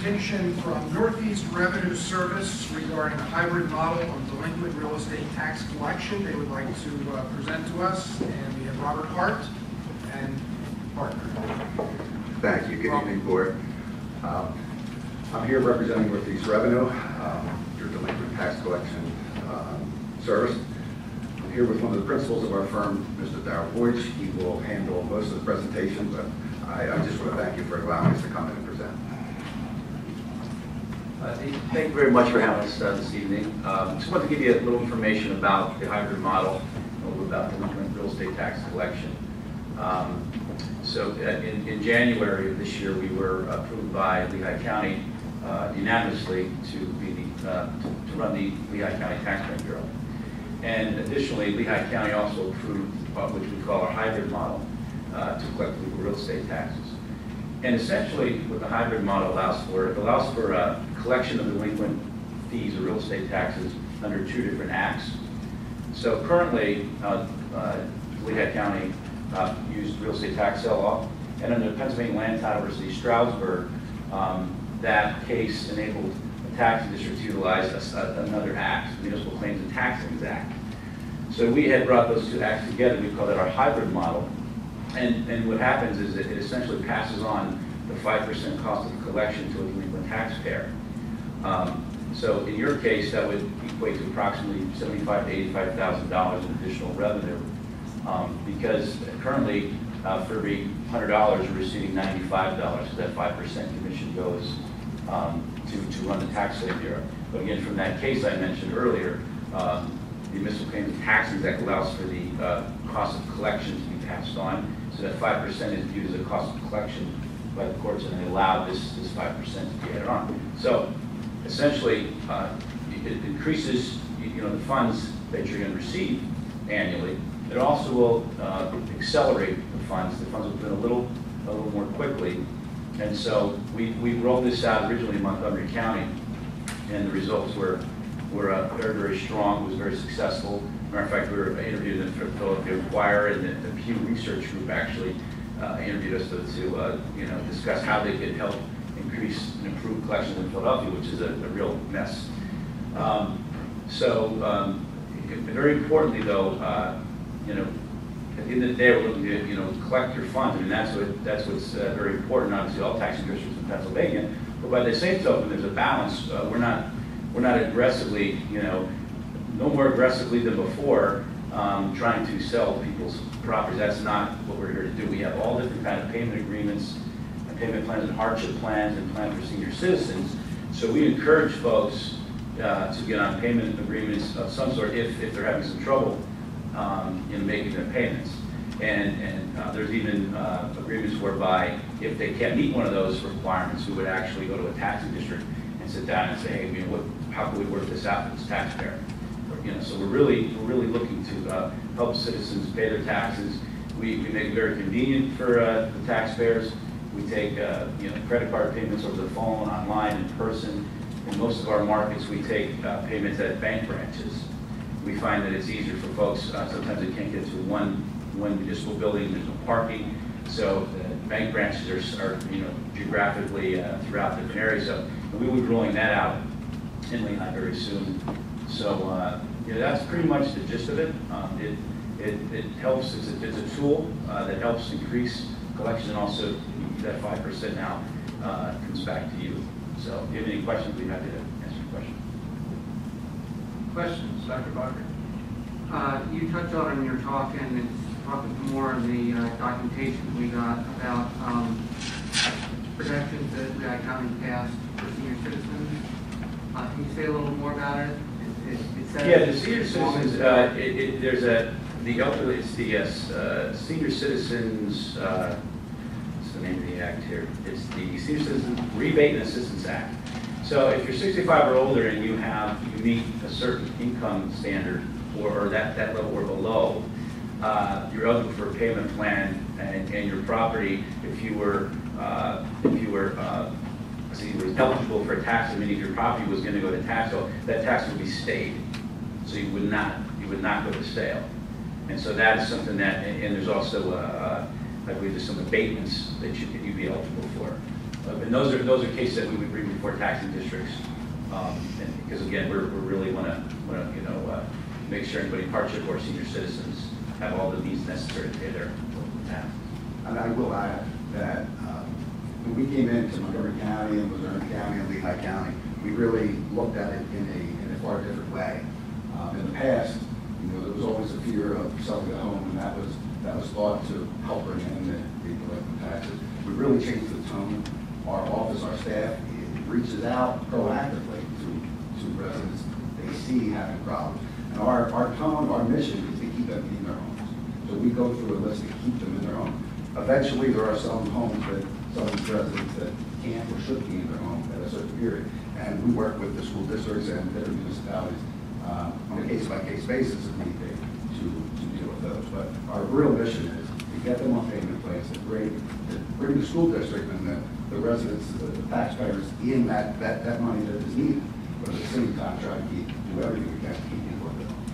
presentation from Northeast Revenue Service regarding a hybrid model of delinquent real estate tax collection. They would like to present to us, and we have Robert Hart and partner. Thank you. Good evening, board. I'm here representing Northeast Revenue, your delinquent tax collection service. I'm here with one of the principals of our firm, Mr. Darrell Boych. He will handle most of the presentation, but I just want to thank you for allowing us to come in and present. Thank you very much for having us this evening. Just want to give you a little information about the hybrid model, a little about delinquent real estate tax collection. In January of this year, we were approved by Lehigh County unanimously to run the Lehigh County Tax Payment Bureau. And additionally, Lehigh County also approved which we call our hybrid model to collect real estate taxes. And essentially, what the hybrid model allows for, it allows for a collection of delinquent fees or real estate taxes under two different acts. So currently, Lehigh County used real estate tax sell-off, and under Pennsylvania Land Title versus Stroudsburg, that case enabled the taxing district to utilize another act, Municipal Claims and Taxings Act. So we had brought those two acts together. We call it our hybrid model. And what happens is it essentially passes on the 5% cost of collection to a delinquent taxpayer. So in your case, that would equate to approximately $75,000 to $85,000 in additional revenue, because currently for every $100 you're receiving $95, so that 5% commission goes to run the tax sale bureau. But again, from that case I mentioned earlier, the Municipal Claims and Taxings Act allows for the cost of collection to be passed on. So that 5% is viewed as a cost of collection by the courts, and they allow this 5% to be added on. So essentially, it increases the funds that you're going to receive annually. It also will accelerate the funds. The funds will come in a little more quickly. And so we rolled this out originally in Montgomery County, and the results were very, very strong. It was very successful. Matter of fact, we were interviewed in Philadelphia Inquirer, and the Pew Research Group actually interviewed us to discuss how they could help increase and improve collections in Philadelphia, which is a real mess. Very importantly, though, at the end of the day, we're looking to collect your funds. I mean, that's what's very important. Obviously, all taxing districts in Pennsylvania, but by the same token, there's a balance. We're not aggressively, no more aggressively than before, trying to sell people's properties. That's not what we're here to do. We have all different kind of payment agreements, and payment plans, and hardship plans, and plans for senior citizens. So we encourage folks to get on payment agreements of some sort if they're having some trouble in making their payments. And there's even agreements whereby if they can't meet one of those requirements, we would actually go to a taxing district and sit down and say, hey, how can we work this out for this taxpayer? So we're really looking to help citizens pay their taxes. We make it very convenient for the taxpayers. We take credit card payments over the phone, online, in person. In most of our markets, we take payments at bank branches. We find that it's easier for folks. Sometimes they can't get to one municipal building. There's no parking, so bank branches are geographically throughout different areas. So we will be rolling that out in Lehigh very soon. So that's pretty much the gist of it. It helps. It's a tool that helps increase collection, and also that 5% now comes back to you. So if you have any questions, we'd be happy to answer your questions. Questions, Dr. Barker? You touched on it in your talk, and it's talking more in the documentation we got about protections that Lehigh County passed for senior citizens. Can you say a little more about it? It says the senior citizens. There's the elderly. It's the senior citizens. What's the name of the act here? It's the Senior Citizens Rebate and Assistance Act. So if you're 65 or older and you meet a certain income standard or that level or below, you're eligible for a payment plan, and your property, if you were eligible for a tax, meaning if your property was going to go to tax, so that tax would be stayed, so you would not go to sale. And so that is something that, and there's also I believe there's some abatements that you'd be eligible for. And those are cases that we would bring before taxing districts, and because again, we really want to make sure anybody in hardship or senior citizens have all the means necessary to pay their local tax. And I will add that when we came into Montgomery County and Luzerne County and Lehigh County, we really looked at it in a far different way. In the past, there was always a fear of selling a home, and that was thought to help bring in the delinquent taxes. We really changed the tone. Our office, our staff, it reaches out proactively to residents they see having problems. And our tone, our mission is to keep them in their homes. So we go through a list to keep them in their home. Eventually, there are some homes that some residents that can't or should be in their home at a certain period. And we work with the school districts and their municipalities on a case-by-case basis if need be to deal with those. But our real mission is to get them on payment plans, to bring the school district and the residents, the taxpayers in that money that is needed. But at the same time, try to do everything we can to keep people in their homes.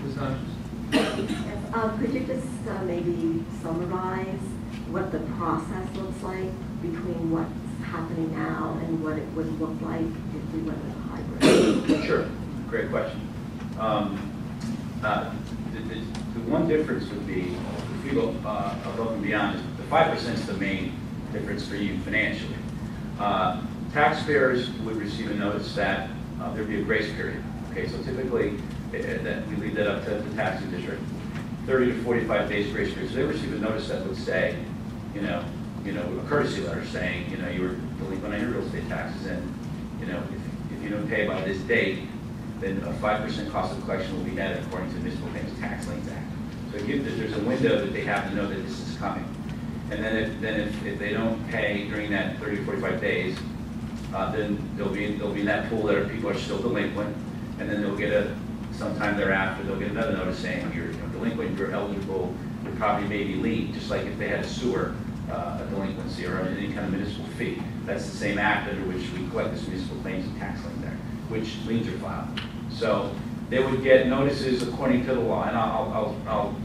Ms. Hodges? Yes, could you just maybe summarize what the process looks like between what's happening now and what it would look like if we went with a hybrid? Sure, great question. The one difference would be, if you go above and beyond, the 5% is the main difference for you financially. Taxpayers would receive a notice that there'd be a grace period. Okay, so typically that we leave that up to the taxing district, 30 to 45 days grace period. So they receive a notice that would say, a courtesy letter saying, you were delinquent on your real estate taxes, and if you don't pay by this date, then a 5% cost of collection will be added according to the Municipal Payments Tax Liens Act. So there's a window that they have to know that this is coming. And then if they don't pay during that 30 to 45 days, then they'll be in that pool that people are still delinquent, and then they'll get sometime thereafter they'll get another notice saying you're delinquent, you're eligible, your property may be lien, just like if they had a sewer a delinquency or any kind of municipal fee. That's the same act under which we collect this Municipal Claims and Tax Liens Act, which liens are filed. So they would get notices according to the law, and I'll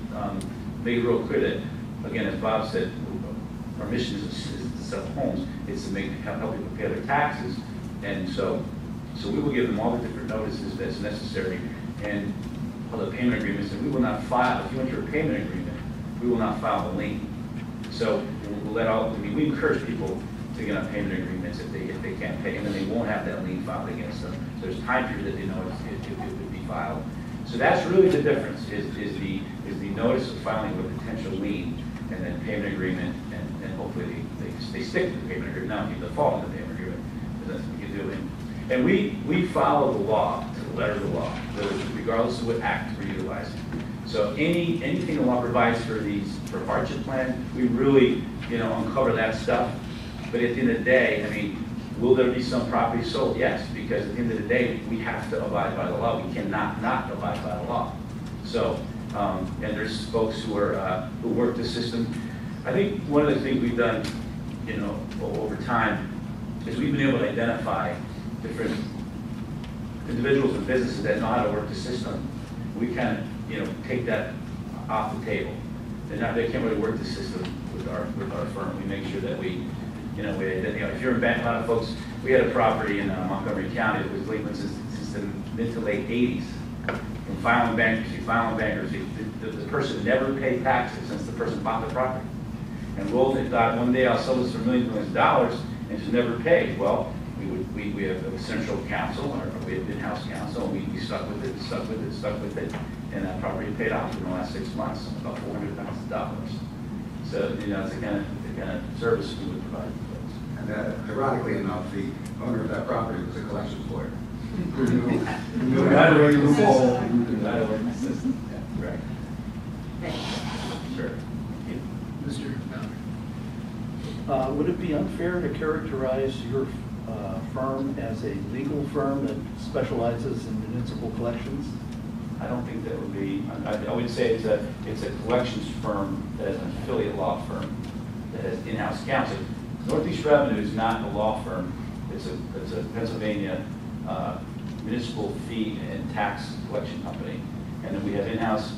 make it real clear that, again, as Bob said, our mission is to sell homes. It's to help people pay their taxes, and so we will give them all the different notices that's necessary and all the payment agreements. And we will not file, if you enter a payment agreement, we will not file the lien. So we encourage people to get on payment agreements if they can't pay, and then they won't have that lien filed against them. So there's time period that they know it would be filed. So that's really the difference, is the notice of filing with potential lien, and then payment agreement, and hopefully they stick to the payment agreement, not be default in the payment agreement, because that's what you do. And we follow the law to the letter of the law, regardless of what act we're utilizing. So anything the law provides for hardship plan, we really uncover that stuff. But at the end of the day, I mean, will there be some property sold? Yes, because at the end of the day, we have to abide by the law. We cannot not abide by the law. So, and there's folks who work the system. I think one of the things we've done, over time, is we've been able to identify different individuals and businesses that know how to work the system. We kind of, take that off the table. They can't really work the system with our firm. We make sure that we if you're in bank, a lot of folks, we had a property in Montgomery County that was delinquent since the mid to late 80s. From filing bankruptcy, the person never paid taxes since the person bought the property. And rolled it, thought one day I'll sell this for millions of dollars, and just never paid. Well, we have a central counsel, or we have in-house counsel, and we stuck with it, and that property paid off in the last 6 months, about $400,000. So, it's the kind of service we would provide to folks. And ironically enough, the owner of that property was a collections lawyer. Right away, the system. Yeah, right. Sure. Mr. Fowler? Would it be unfair to characterize your firm as a legal firm that specializes in municipal collections? I don't think that would be. I would say it's a collections firm that is an affiliate law firm that has in-house counsel. Northeast Revenue is not a law firm. It's a Pennsylvania municipal fee and tax collection company, and then we have in-house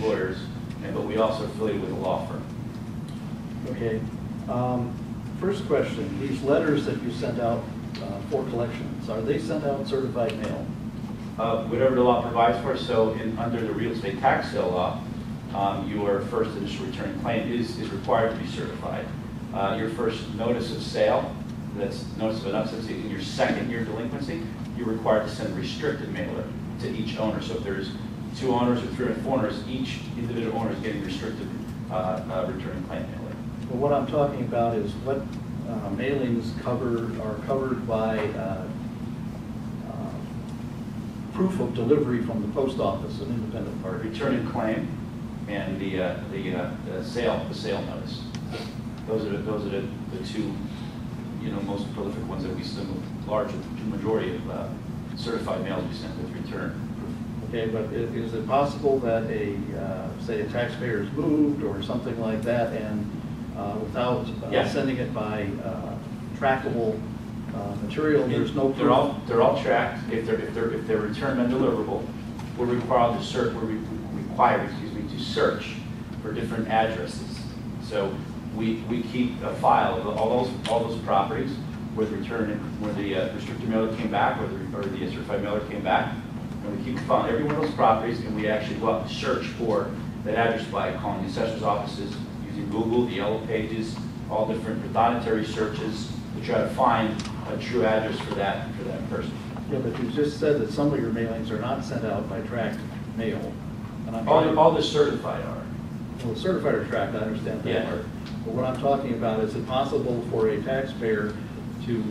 lawyers, but we also affiliate with a law firm. Okay. First question, these letters that you sent out for collections, are they sent out certified mail? Whatever the law provides for, so under the real estate tax sale law, your first initial return claim is required to be certified. Your first notice of sale, that's notice of an upset, in your second year delinquency, you're required to send a restricted mailer to each owner. So if there's 2 owners or 3 or 4 owners, each individual owner is getting restricted return claim mailer. Well, what I'm talking about is what mailings are covered by proof of delivery from the post office, an independent party. Return and claim and the sale notice. Those are the 2, most prolific ones that we send. Large majority of certified mails we send with return proof. Okay, but is it possible that say a taxpayer is moved or something like that, and without Yes. sending it by trackable material, there's no proof? They're all tracked. If they're returned undeliverable, we're required to search. To search for different addresses. So we keep a file of all those properties where the restricted mailer came back or the certified mailer came back, and we keep a file on every one of those properties, and we actually go out and search for that address by calling the assessor's offices, using Google, the Yellow Pages, all different redondancy searches to try to find a true address for that person. Yeah, but you just said that some of your mailings are not sent out by tracked mail. And I'm All the certified are. Well, certified or tracked, I understand that Yeah. part. But what I'm talking about, is it possible for a taxpayer to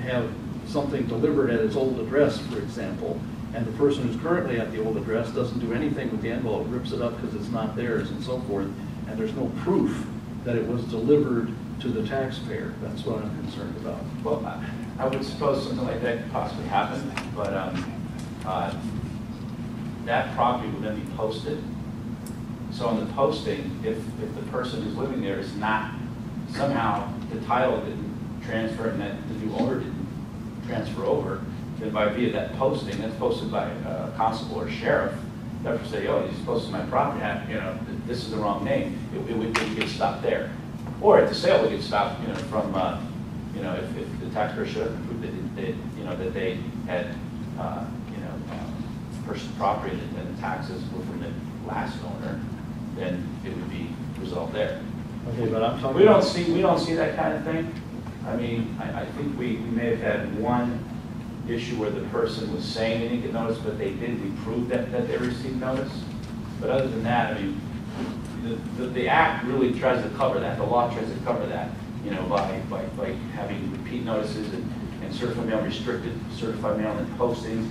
have something delivered at its old address, for example, and the person who's currently at the old address doesn't do anything with the envelope, rips it up because it's not theirs and so forth, and there's no proof that it was delivered to the taxpayer? That's what I'm concerned about. Well, I would suppose something like that could possibly happen, but that property would then be posted. So on the posting, if the person who's living there is not, somehow the title didn't transfer and that the new owner didn't transfer over, then via that posting, that's posted by a constable or sheriff, that would say, oh, he's posted my property, this is the wrong name, it would get stopped there. Or at the sale, it would get stopped, from, if the taxpayer should have proved that they had, purchased property and the taxes were from the last owner, then it would be resolved there. Okay, but I'm talking. We don't see that kind of thing. I mean, I think we may have had one issue where the person was saying they didn't get notice, but they did. We proved that they received notice. But other than that, I mean, the act really tries to cover that. The law tries to cover that, by having repeat notices and certified mail restricted, certified mail and postings.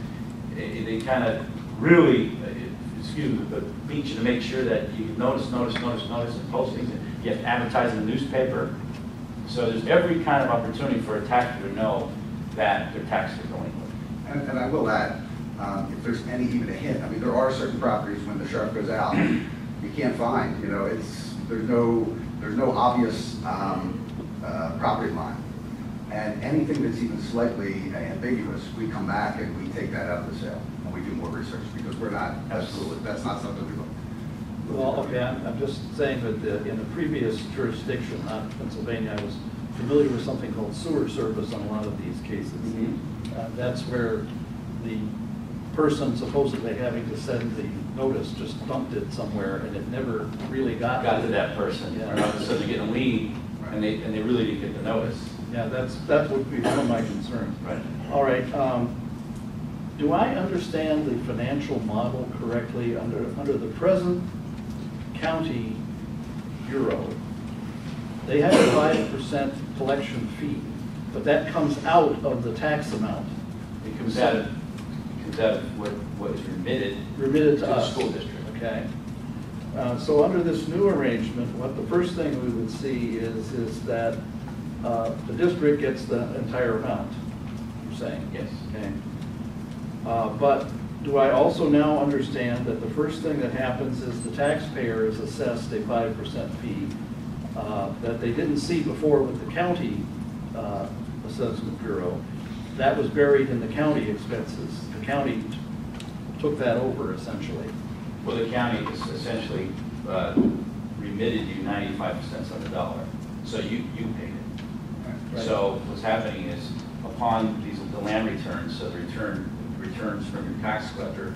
They kind of really, beat you to make sure that you notice and postings, and you have to advertise in the newspaper. So there's every kind of opportunity for a taxpayer to know that their taxes are delinquent. And I will add, if there's even a hint, I mean, there are certain properties when the sheriff goes out, you can't find, there's no obvious property line. And anything that's even slightly ambiguous, we come back and we take that out of the sale and we do more research, because we're not, that's not something we look. Well, okay, I'm just saying that in a previous jurisdiction, not Pennsylvania, I was familiar with something called sewer service on a lot of these cases. Mm-hmm. That's where the person supposedly having to send the notice just dumped it somewhere, and it never really got to that person. Yeah. Or all of a sudden they get a lien, and they really didn't get the notice. Yeah, that would be one of my concerns. Right. All right. Do I understand the financial model correctly? Under the present county bureau, they have a 5% collection fee, but that comes out of the tax amount. It comes out of what is remitted to the us. school district. Okay. So under this new arrangement, what the first thing we would see is that the district gets the entire amount, you're saying? Yes. Okay. But do I also now understand that the first thing that happens is the taxpayer is assessed a 5% fee that they didn't see before with the county assessment bureau? That was buried in the county expenses. The county took that over essentially. Well, the county essentially remitted you 95 cents on the dollar, so you paid it. Right. So what's happening is, upon the land returns, so the returns from your tax collector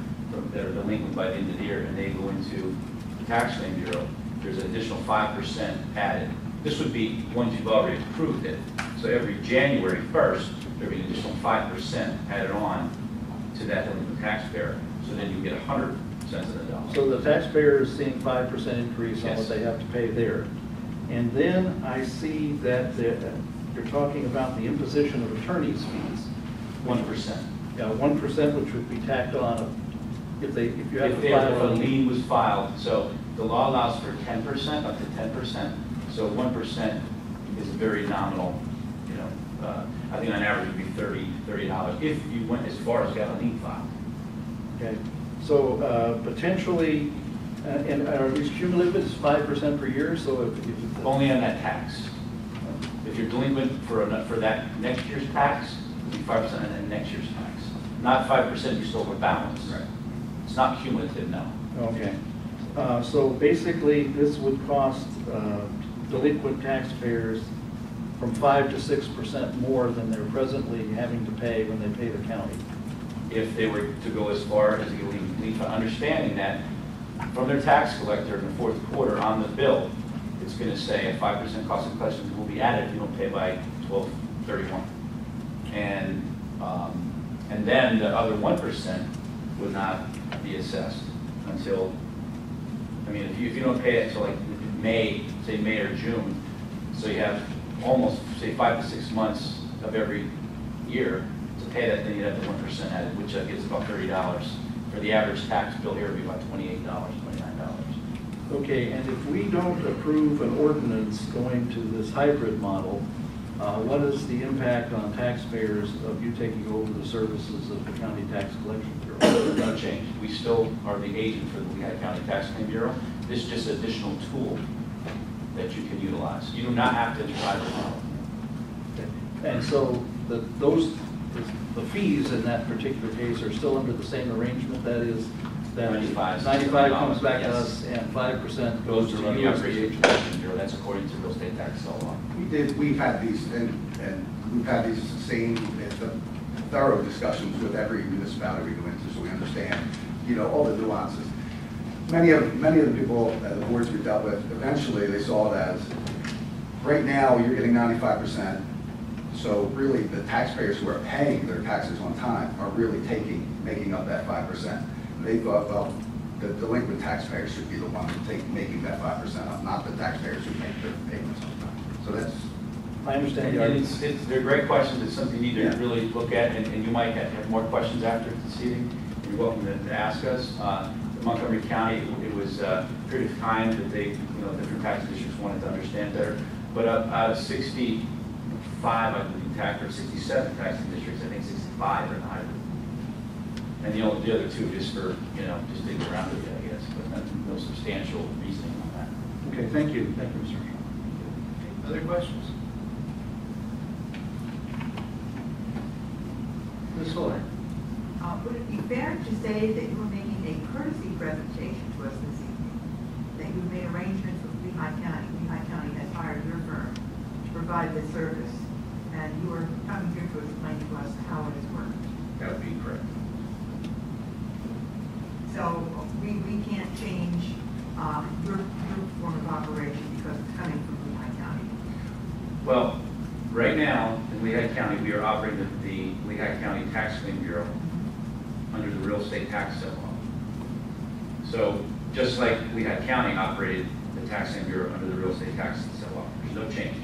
that are delinquent by the end of the year, and they go into the tax claim bureau, there's an additional 5% added. This would be once you've already approved it. So every January 1st, there'd be an additional 5% added on to that delinquent taxpayer. So then you get 100 cents on the dollar. So the taxpayer is seeing 5% increase on Yes. what they have to pay there. And then I see that you're talking about the imposition of attorney's fees. 1%. Yeah, 1%, which would be tacked on if you have If to a file a lien. lien was filed, so the law allows for 10%, up to 10%. So 1% is a very nominal, I think on average it would be $30 if you went as far as got a lien filed. Okay, so potentially, and are these cumulative, it's 5% per year, so if Only on that tax. If you're delinquent for that next year's tax, it'd be 5% on that next year's tax. Not 5% you still have a balance. Right. It's not cumulative, no. Okay. So basically, this would cost delinquent taxpayers from 5 to 6% more than they're presently having to pay when they pay the county. If they were to go as far as the lien file, understanding that from their tax collector in the fourth quarter on the bill, it's going to say a 5% cost of collections will be added if you don't pay by 12/31. And then the other 1% would not be assessed until, if you don't pay it until like May, say May or June, so you have almost, say, 5 to 6 months of every year to pay that, then you'd have the 1% added, which gives about $30. For the average tax bill here, it would be about $28, $29. Okay, and if we don't approve an ordinance going to this hybrid model, what is the impact on taxpayers of you taking over the services of the county tax collection bureau? No change. We still are the agent for the Lehigh County Tax Claim Bureau. This is just an additional tool that you can utilize. You do not have to try the model. Okay. And so the fees in that particular case are still under the same arrangement, that is, that 95 comes back to yes. us and 5% Goes goes to run to the you as the Operation agent. Protection Bureau. That's according to real estate tax law. We've had these, and we've had these same thorough discussions with every municipality we go into, so we understand, all the nuances. Many of the people at the boards we dealt with, eventually they saw it as, right now, you're getting 95%, so really the taxpayers who are paying their taxes on time are really making up that 5%. They thought, well, the delinquent taxpayers should be the ones making that 5% up, not the taxpayers who make their payments on time. So that's, I understand the And argument. they're great questions. It's something you need Yeah. to really look at, and you might have more questions after this evening. You're welcome to ask us. Montgomery County, it was a period of time that they, different tax districts wanted to understand better. But out of 65, I believe, or 67 taxing districts, I think 65 are in hybrid. And the other two just for, just digging around with it, I guess, but no substantial reasoning on that. Okay, thank you. Thank you, Mr. Shaw. Other questions? Ms. Fuller? Would it be fair to say that you were making a courtesy presentation to us this evening? That you made arrangements with Lehigh County? Lehigh County has hired your firm to provide this service, and you are coming here to explain to us how it has worked. That would be correct. So we can't change your form of operation because it's coming from Lehigh County. Well, right now, in Lehigh County, we are operating the Lehigh County Tax Claim Bureau under the real estate tax sale law. So just like Lehigh County operated the Tax Claim Bureau under the real estate tax sale law, there's no change.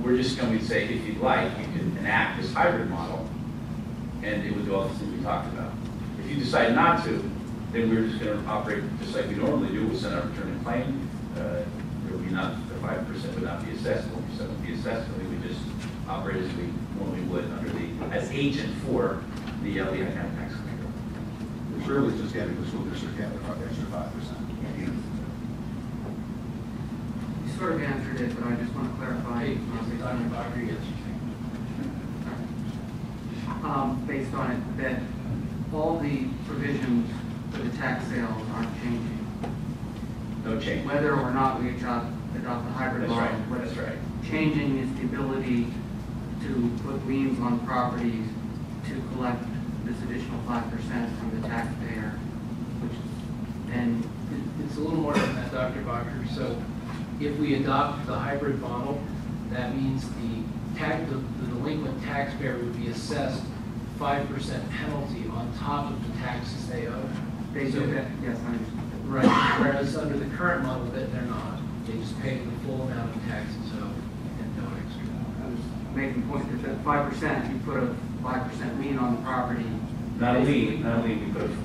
We're just going to say, if you'd like, you can enact this hybrid model, and it would do all the things we talked about. If you decide not to, then we're just going to operate just like we normally do. We'll send our return and claim. There will be not, the 5% would not be assessed, 1% would be assessed, and we would just operate as we normally would as agent for the Lehigh County Tax Claim Bureau. it's really just getting the school district the extra 5%. You sort of answered it, but I just want to clarify. Based on it, that all the provisions for the tax sales aren't changing. No change. whether or not we adopt the hybrid That's model. right, What's that's right. changing is the ability to put liens on properties to collect this additional 5% from the taxpayer, which then It's a little more than that, Dr. Bacher. So if we adopt the hybrid model, that means the delinquent taxpayer would be assessed 5% penalty on top of the taxes they owe. they So- do that, yes, I understand. Right, whereas under the current model, that they're not. They just pay the full amount of taxes owed and no extra. I was making the point that 5%, you put a 5% lien on the property. Not a lien,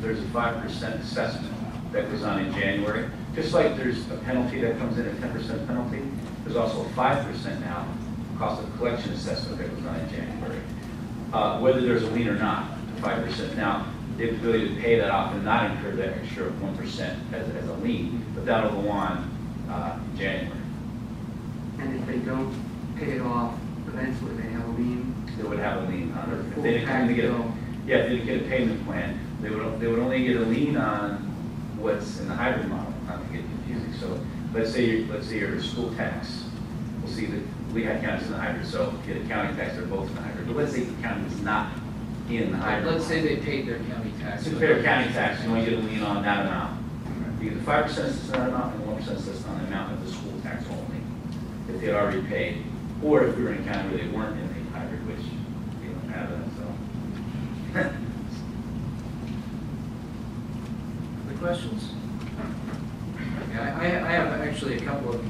there's a 5% assessment that goes on in January. Just like there's a penalty that comes in, a 10% penalty, there's also a 5% now cost of collection assessment that goes on in January. Whether there's a lien or not, 5%. Now, they have the ability to pay that off and not incur that extra 1% as a lien, but that'll go on in January. And if they don't pay it off, eventually they have a lien. They would have a lien on it. If Full they didn't come to get tax bill. yeah, if they didn't get a payment plan, they would only get a lien on what's in the hybrid model, not to get confusing. So let's say your school tax, we'll see that Lehigh County's in the hybrid, so you get a county tax, they're both in the hybrid. But let's say the county is not in the hybrid. Let's say they paid their county tax. So you pay your county tax, you only get a lien on that amount. You get the 5% assessed on that amount and 1% assessed on the amount of the school tax only, if they had already paid, or if we were in a county where they weren't in the hybrid, which we don't have that, so. The questions? Yeah, I have actually a couple of,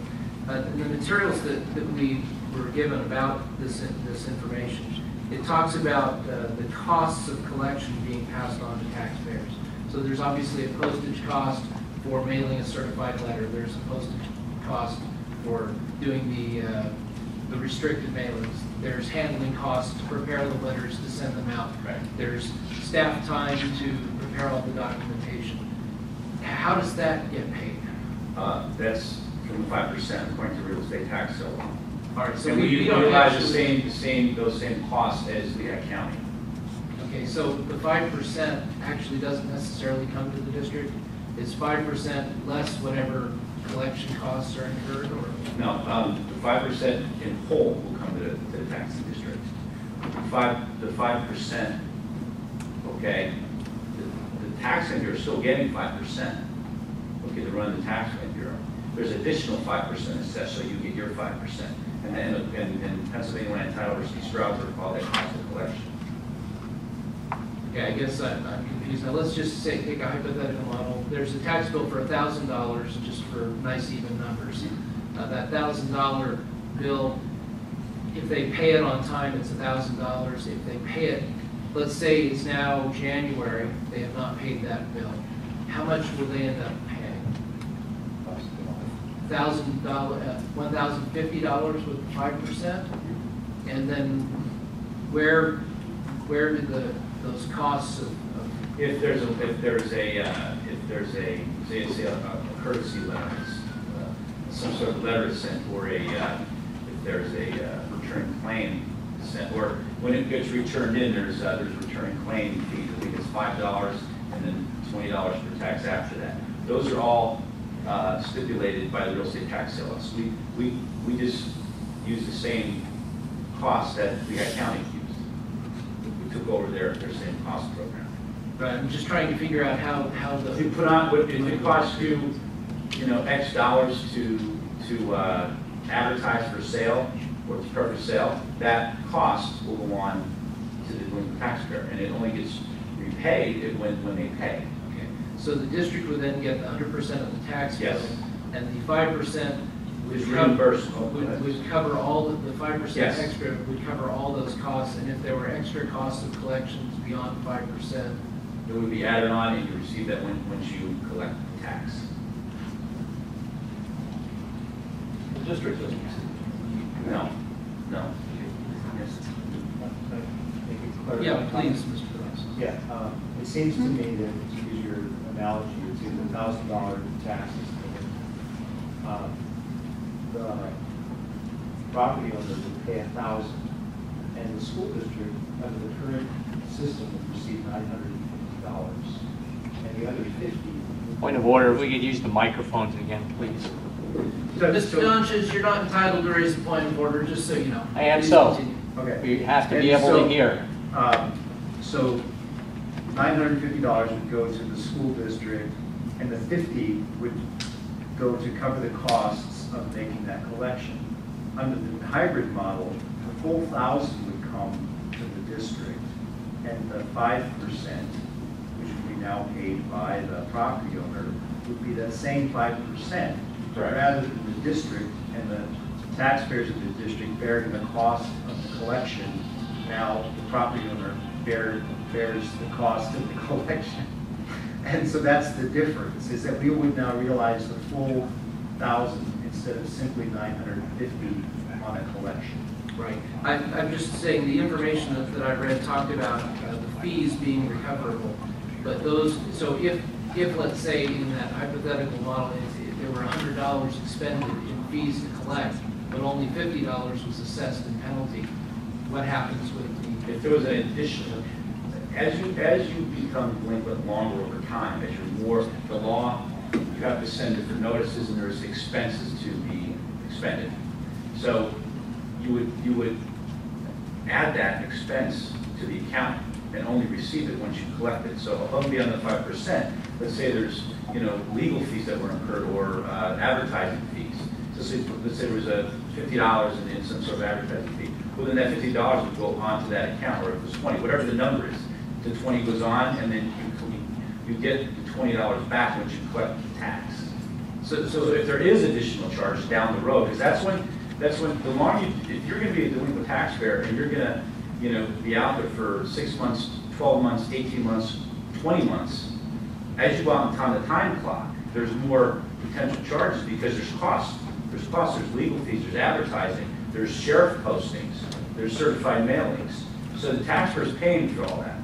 the materials that we were given about this information. It talks about the costs of collection being passed on to taxpayers. So there's obviously a postage cost for mailing a certified letter. There's a postage cost for doing the restricted mailings. There's handling costs to prepare the letters to send them out. Right. There's staff time to prepare all the documentation. How does that get paid? That's from the 5% according to real estate tax sale law. All right, so And we we don't utilize actually- those same costs as Lehigh County. Okay, so the 5% actually doesn't necessarily come to the district? Is 5% less whatever collection costs are incurred, or? No, the 5% in whole will come to the taxing district. The 5%, okay, the taxing bureau is still getting 5%. Okay, to run the taxing bureau. There's additional 5% assessed, so you get your 5%. And then in Pennsylvania Land Title versus Stroudsburg, call that cost of collection. Okay, I guess I'm confused. Now, let's just say, take a hypothetical model. There's a tax bill for $1,000, just for nice even numbers. That $1,000 bill, if they pay it on time, it's $1,000. If they pay it, let's say it's now January, they have not paid that bill. How much will they end up paying? $1,050 with 5%? And then where did those costs of If there's a courtesy letter, some sort of letter is sent, or if there's a return claim sent, or when it gets returned in, there's return claim fees. I think it's $5 and then $20 for tax after that. Those are all stipulated by the real estate tax sale laws. We just use the same cost that Lehigh County used. We took over their same cost program. Right, I'm just trying to figure out how If the, you put on, if it costs you, X dollars to advertise for sale, or to purchase sale, that cost will go on to the delinquent taxpayer, and it only gets repaid when they pay. okay. So the district would then get 100% of the tax bill. Yes. And the 5% Is would reimbursable. would cover all, the 5% Yes. extra would cover all those costs. And if there were extra costs of collections beyond 5%, It would be added on, and you receive that once you collect the tax. The district doesn't receive No. Yes. yeah, please, Mr. Ross. Yeah, it seems to me that, to use your analogy, it's either $1,000 taxes. The property owner would pay $1,000, and the school district, under the current system, would receive $950, and the other $50 would Point of order, if we could use the microphones again, please. Mr. Dunches, you're not entitled to raise a point of order, just so you know. And Please so, continue. Okay. we have to be And able so, to hear. So $950 would go to the school district, and the $50 would go to cover the costs of making that collection. Under the hybrid model, the full $1,000 would come to the district, and the 5%, which would be now paid by the property owner, would be that same 5%. Correct. Rather than the district and the taxpayers of the district bearing the cost of the collection, now the property owner bears the cost of the collection. And so that's the difference, is that we would now realize the full 1,000 instead of simply 950 on a collection. Right. I'm just saying, the information that I read talked about the fees being recoverable, but those, so if let's say in that hypothetical model, if there were $100 expended in fees to collect, but only $50 was assessed in penalty, what happens with the? If there was an additional, as you become delinquent longer over time, as you're more, the law, you have to send different notices and there's expenses to be expended. So you would add that expense to the account and only receive it once you collect it. So above and beyond the 5%, let's say there's, legal fees that were incurred or advertising fees. So let's say there was a $50 in some sort of advertising fee. Well, then that $50 would go onto that account, or if it was 20, whatever the number is, the 20 goes on, and then you get the $20 back once you collect the tax. So if there is additional charge down the road, because that's when the longer if you're going to be a delinquent taxpayer and you're going to be out there for 6 months, 12 months, 18 months, 20 months, as you go out on the time clock, there's more potential charges because there's costs. There's costs, there's legal fees, there's advertising, there's sheriff postings, there's certified mailings. So the taxpayer's paying for all that,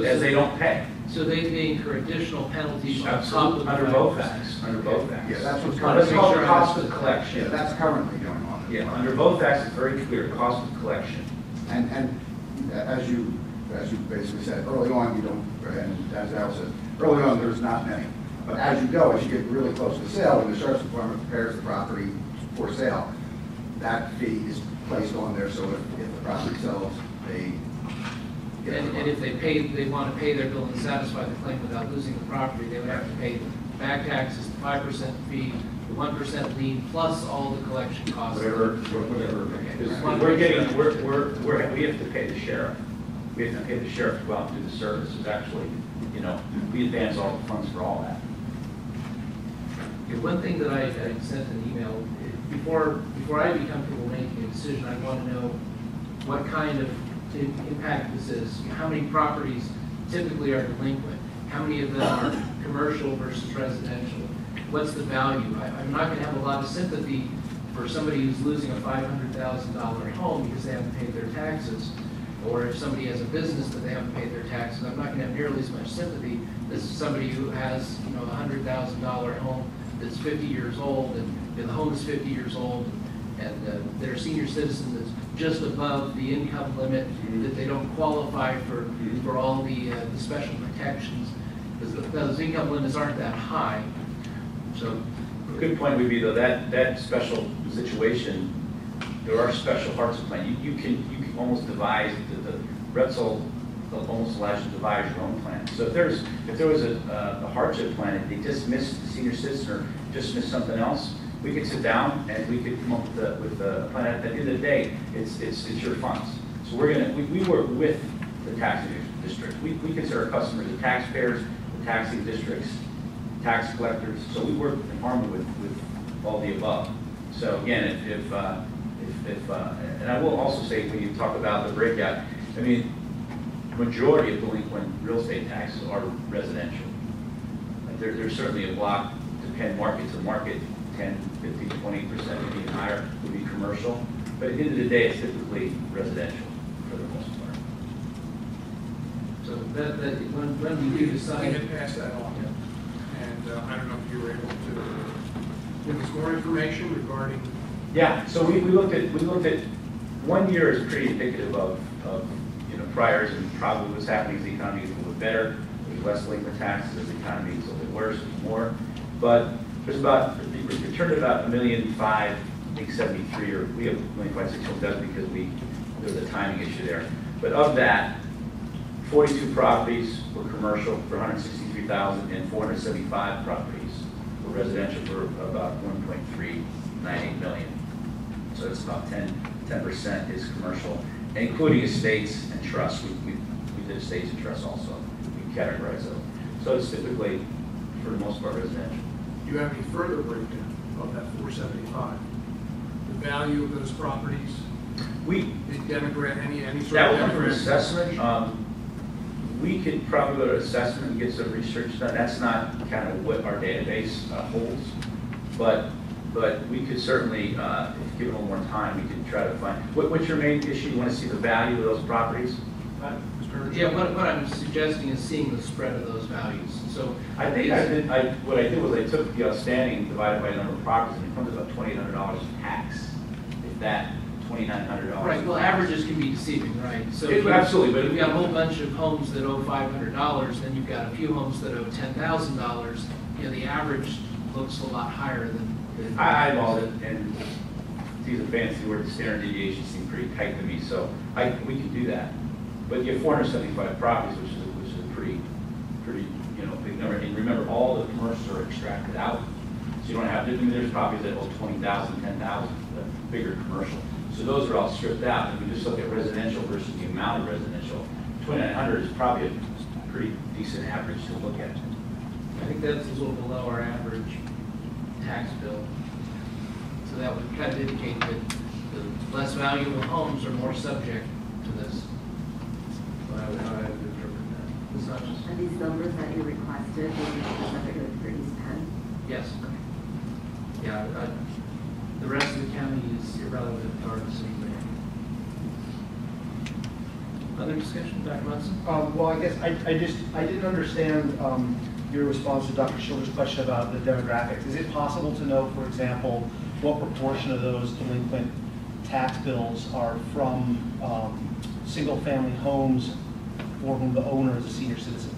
as they don't pay. So they incur additional penalties on top of the Under both acts, under both acts. Yeah, that's what's Let's call it currently, cost of collection. yeah, that's currently going on. Yeah, under both acts, it's very clear, cost of collection. And as you basically said, early on, you don't, and as Al said, early on, there's not many. But as you go, as you get really close to sale, and the sheriff's department prepares the property for sale, that fee is placed on there, so if the property sells, they get the And money. if they want to pay their bill and satisfy the claim without losing the property, they would have to pay the back taxes, the 5% fee, the 1% lien, plus all the collection costs. Whatever. Because we have to pay the sheriff. We have to pay the sheriff to go out and do the services, actually, we advance all the funds for all that. Okay, one thing that I sent an email, before I become comfortable making a decision, I want to know what kind of impact this is. How many properties typically are delinquent? How many of them are commercial versus residential? What's the value? I'm not going to have a lot of sympathy for somebody who's losing a $500,000 home because they haven't paid their taxes. Or if somebody has a business that they haven't paid their taxes, I'm not going to have nearly as much sympathy as somebody who has, a $100,000 home that's 50 years old, and the home is 50 years old, and they're a senior citizen that's just above the income limit, that they don't qualify for all the special protections, because those income limits aren't that high. So, A good point would be, though, that special situation, there are special hardship plans. You can almost devise, the Retzel almost allows you to devise your own plan. So if there was a hardship plan and they dismissed the senior citizen or dismissed something else, we could sit down and we could come up with a plan. At the end of the day, it's your funds. So we work with the taxing districts. We consider our customers the taxpayers, the taxing districts, tax collectors. So we work in harmony with all the above. So again, and I will also say, when you talk about the breakout, I mean, majority of delinquent real estate taxes are residential. There's certainly a block, depend market to market, 10, 15, 20%, maybe even higher would be commercial. But at the end of the day, it's typically residential for the most part. So when we do We decide. had passed that on. And I don't know if you were able to give us more information regarding. Yeah, so we looked at 1 year is pretty indicative of priors and probably what's happening as the economy is a little bit better. be less delinquent taxes as the economy is a little bit worse, more. But there's about, we returned about $1,500,000, I think 73, or we have $1,560,000 because there was a timing issue there. But of that, 42 properties were commercial for $163,000 and 475 properties were residential for about $1.398 million. So it's about 10% is commercial, including estates and trusts. We did estates and trusts also. We categorize those. So it's typically, for the most part, residential. Do you have any further breakdown of that 475? The value of those properties? We, The demographic, any sort that of was for demographic? assessment. We could probably go to assessment and get some research done. That's not kind of what our database holds, but we could certainly, if given a little more time, we could try to find. What's your main issue? You want to see the value of those properties? Yeah, what I'm suggesting is seeing the spread of those values. So I think what I did was I took the outstanding divided by the number of properties, and it comes to about $2,800 in tax. If that $2,900. Right, well, averages can be deceiving, right? So Absolutely, but if you've got a whole bunch of homes that owe $500, then you've got a few homes that owe $10,000, you know, the average looks a lot higher than. I eyeballed it, and to use a fancy word, the standard deviation seemed pretty tight to me, so we could do that. But you have 475 properties, which is a pretty, big number. And remember, all the commercials are extracted out, so you don't have. There's properties that owe $20,000, $10,000, the bigger commercial. So those are all stripped out. If we just look at residential versus the amount of residential, 2,900 is probably a pretty decent average to look at. I think that's a little below our average tax bill. So that would kind of indicate that the less valuable homes are more subject to this. But I would interpret that. It's not just. Are these numbers that you requested, will be specific for East Penn? Yes. Yeah, the rest of the county is irrelevant to our decision. Other discussion, Dr. Munson? Well, I guess I didn't understand your response to Dr. Schiller's question about the demographics. Is it possible to know, for example, what proportion of those delinquent tax bills are from single-family homes for whom the owner is a senior citizen?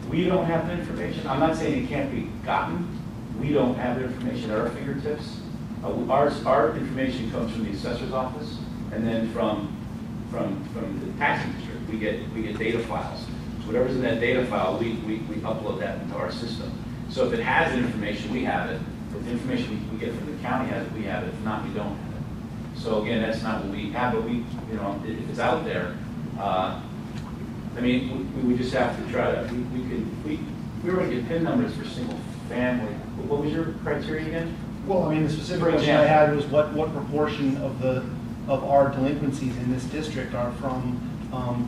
We don't have the information. I'm not saying it can't be gotten. We don't have the information at our fingertips. Our information comes from the assessor's office, and then from the taxing district. We get data files. So whatever's in that data file, we upload that into our system. So if it has information, we have it. If the information we get from the county has it, we have it. If not, we don't have it. So again, that's not what we have, but if it's out there, I mean, we just have to try to, we were going to get PIN numbers for single family. What was your criteria again? Well, I mean, the specific question I had was what proportion of our delinquencies in this district are from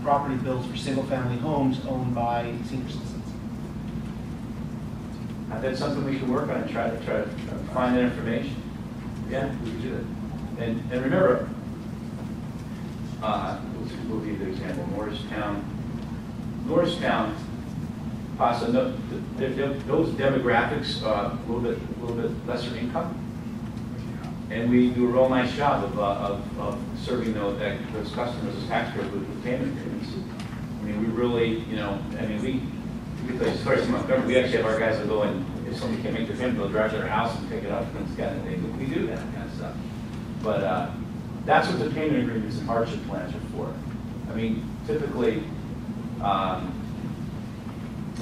property bills for single-family homes owned by senior citizens? That's something we can work on and try to find that information. Yeah, we can do that. And remember, we'll give you the example. Norristown, those demographics a little bit lesser income, and we do a real nice job of serving those customers as taxpayers with payment agreements. I mean, we really, we actually have our guys that go and if somebody can't make their payment, they'll drive to their house and pick it up and kind of thing. We do that kind of stuff. But that's what the payment agreements and hardship plans are for. I mean, typically,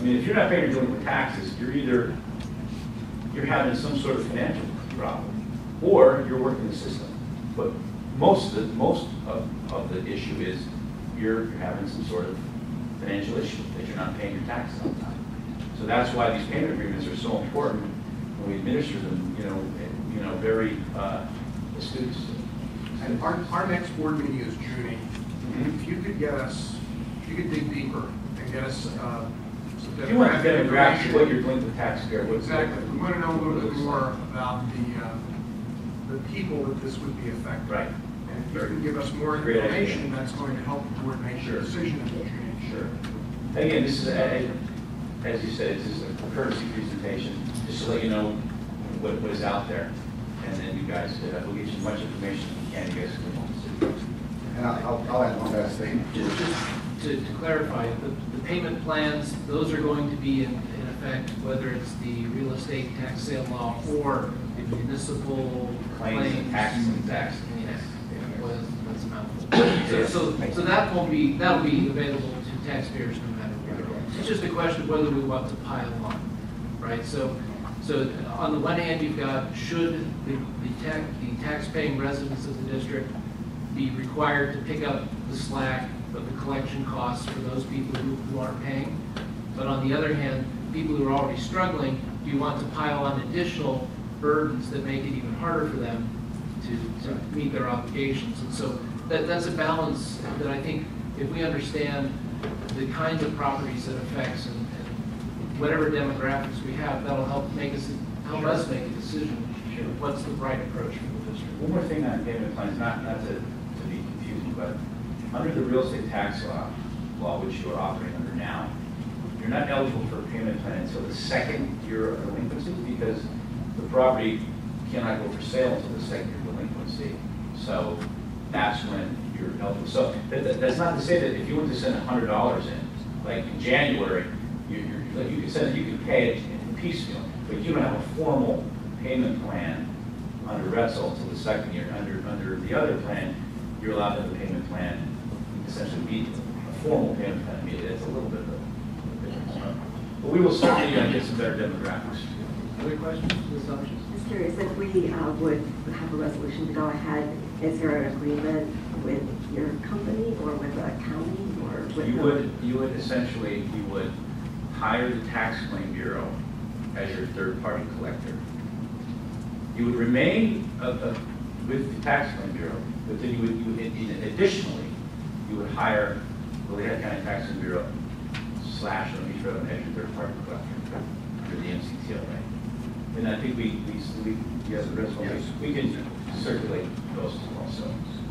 if you're not paying your delinquent taxes, you're having some sort of financial problem, or you're working the system. But most of the issue is you're having some sort of financial issue that you're not paying your taxes on time. So that's why these payment agreements are so important when we administer them. Very astute. And our next board meeting is June 8th. Mm-hmm. If you could dig deeper and get us some If you want to get a grasp information. of what your delinquent taxpayer would Exactly. We want to know a little bit more about the people that this would be affecting. Right. And if you can give us more Great idea. information, that's going to help the board make Sure. the decision in June 8th. Sure. Again, this is, as you said, it's just a courtesy presentation, just to let you know what is out there. And then you guys, we'll get you as much information as we can. You guys can. And I'll add one last thing. Just to clarify, the payment plans, those are going to be in effect, whether it's the real estate tax sale law or the municipal Claims and taxes and taxes. Yes. That's a mouthful. So that will be available to taxpayers no matter what. It's just a question of whether we want to pile on, right? So on the one hand, you've got, should the tax-paying residents of the district be required to pick up the slack of the collection costs for those people who aren't paying? But on the other hand, people who are already struggling, do you want to pile on additional burdens that make it even harder for them to meet their obligations? And so that's a balance that I think if we understand the kinds of properties that affects and whatever demographics we have, that'll help us make a decision of what's the right approach for the district. One more thing on payment plans, not to be confusing, but under the real estate tax law, which you are operating under now, you're not eligible for a payment plan until the second year of delinquency, because the property cannot go for sale until the second year of delinquency. So that's when you're eligible. So that's not to say that if you went to send $100 in, like in January, you can pay it in piecemeal, but you don't have a formal payment plan under Retzel until the second year. Under the other plan, you're allowed to have a payment plan, essentially be a formal payment plan. I mean, it's a little bit of a difference. But we will certainly get some better demographics. Other questions, assumptions? Just curious, if we would have a resolution to go ahead, is there an agreement with your company or with the county or with You would essentially, hire the Tax Claim Bureau as your third-party collector. You would remain with the Tax Claim Bureau, but then you would additionally, you would hire the Lehigh County Tax Claim Bureau / as your third-party collector under the MCTLA. And I think yes, we can circulate those as well, so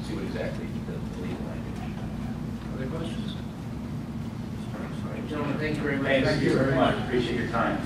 see what exactly the legal language. Other questions? All right, gentlemen, thank you very much. Thank you very much. Appreciate your time.